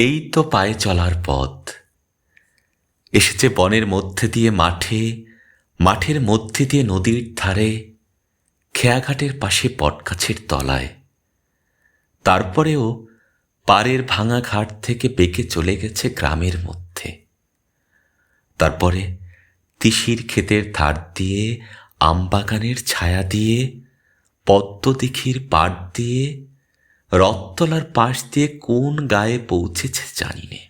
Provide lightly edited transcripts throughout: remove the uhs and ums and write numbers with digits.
এই তো পায়ে চলার পথ। এসেছে বনের মধ্যে দিয়ে মাঠে, মাঠের মধ্যে দিয়ে নদীর ধারে, খেয়াঘাটের পাশে বটগাছের তলায়। তারপরেও পাড়ের ভাঙা ঘাট থেকে বেঁকে চলে গেছে গ্রামের মধ্যে। তারপরে তিসির ক্ষেতের ধার দিয়ে, আমবাগানের ছায়া দিয়ে, পদ্মদিঘির পাড় দিয়ে, রথতলার পাশ দিয়ে কোন গায়ে পৌঁছেছে জানি নে।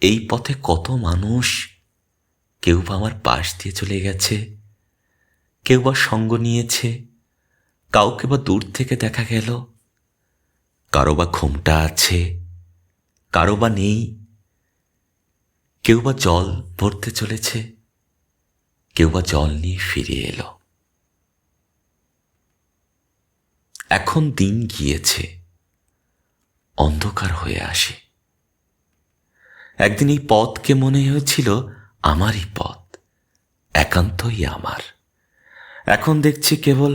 এই পথে কত মানুষ, কেউ বা আমার পাশ দিয়ে চলে গেছে, কেউ বা সঙ্গ নিয়েছে, কাউকে বা দূর থেকে দেখা গেল, কারো বা ঘোমটা আছে, কারো বা নেই, কেউ বা জল ভরতে চলেছে, কেউ বা জল নিয়ে ফিরে এলো। এখন দিন গিয়েছে, অন্ধকার হয়ে আসে। একদিন এই পথকে মনে হয়েছিল আমারই পথ, একান্তই আমার। এখন দেখছি কেবল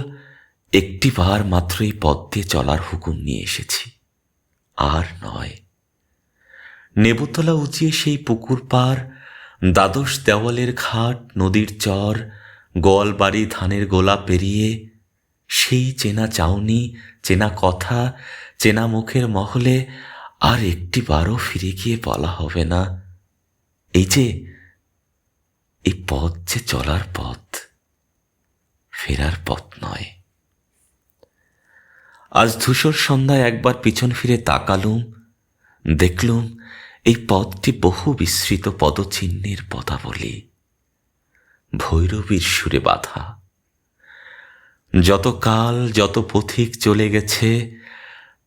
একটি বার মাত্র এই পথ দিয়ে চলার হুকুম নিয়ে এসেছি, আর নয়। নেবুতলা উঁচিয়ে সেই পুকুর পার, দ্বাদশ দেওয়ালের ঘাট, নদীর চর, গোয়ালবাড়ি ধানের গোলা পেরিয়ে সেই চেনা চাউনি, চেনা কথা, চেনা মুখের মহলে আর একটি বারও ফিরে গিয়ে বলা হবে না, এই যে এই পথ যে চলার পথ, ফেরার পথ নয়। আজ ধূসর সন্ধ্যায় একবার পিছন ফিরে তাকালুম, দেখলুম এই পথটি বহু বিস্মৃত পদচিহ্নের পদাবলী, ভৈরবীর সুরে বাঁধা। যত কাল, যত পথিক চলে গেছে,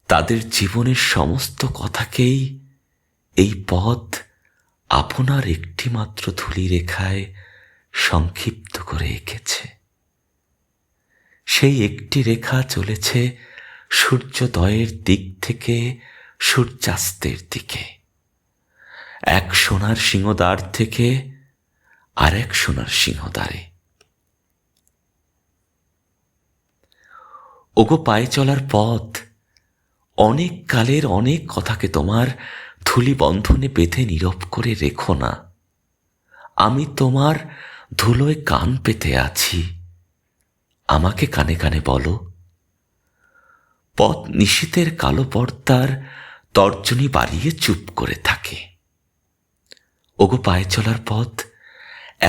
তাদের জীবনের সমস্ত কথাকেই এই পথ আপনার একটিমাত্র ধূলি রেখায় সংক্ষিপ্ত করে এঁকেছে। সেই একটি রেখা চলেছে সূর্যোদয়ের দিক থেকে সূর্যাস্তের দিকে, এক সোনার সিংহদ্বার থেকে আর এক সোনার সিংহদ্বারে। ওগো পায়ে চলার পথ, অনেক কালের অনেক কথাকে তোমার ধূলি বন্ধনে বেঁধে নীরব করে রেখো না। আমি তোমার ধুলোয় কান পেতে আছি, আমাকে কানে কানে বলো। পথ নিশীথের কালো পর্দার তর্জনী বাড়িয়ে চুপ করে থাকে। ওগো পায়ে চলার পথ,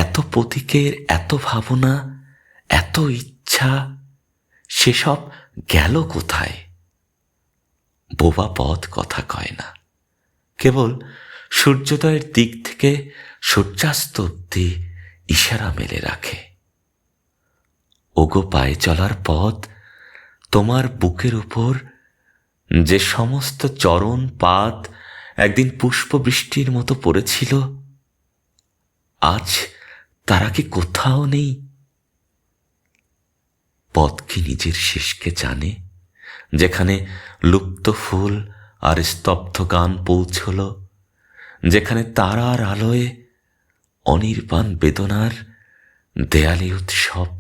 এত পথিকের, এত ভাবনা, এত ইচ্ছা, সেসব গেল কোথায়? বোবা পথ কথা কয় না, কেবল সূর্যোদয়ের দিক থেকে সূর্যাস্ত অব্দি ইশারা মেলে রাখে। ওগো পায়ে চলার পথ, তোমার বুকের উপর যে সমস্ত চরণ পাত একদিন পুষ্প বৃষ্টির মতো পড়েছিল, আজ তারা কি কোথাও নেই? পথ কি নিজের শেষকে জানে, যেখানে লুপ্ত ফুল আর স্তব্ধ গান পৌঁছল, যেখানে তারার আলোয় অনির্বাণ বেদনার দেয়ালে উৎসব?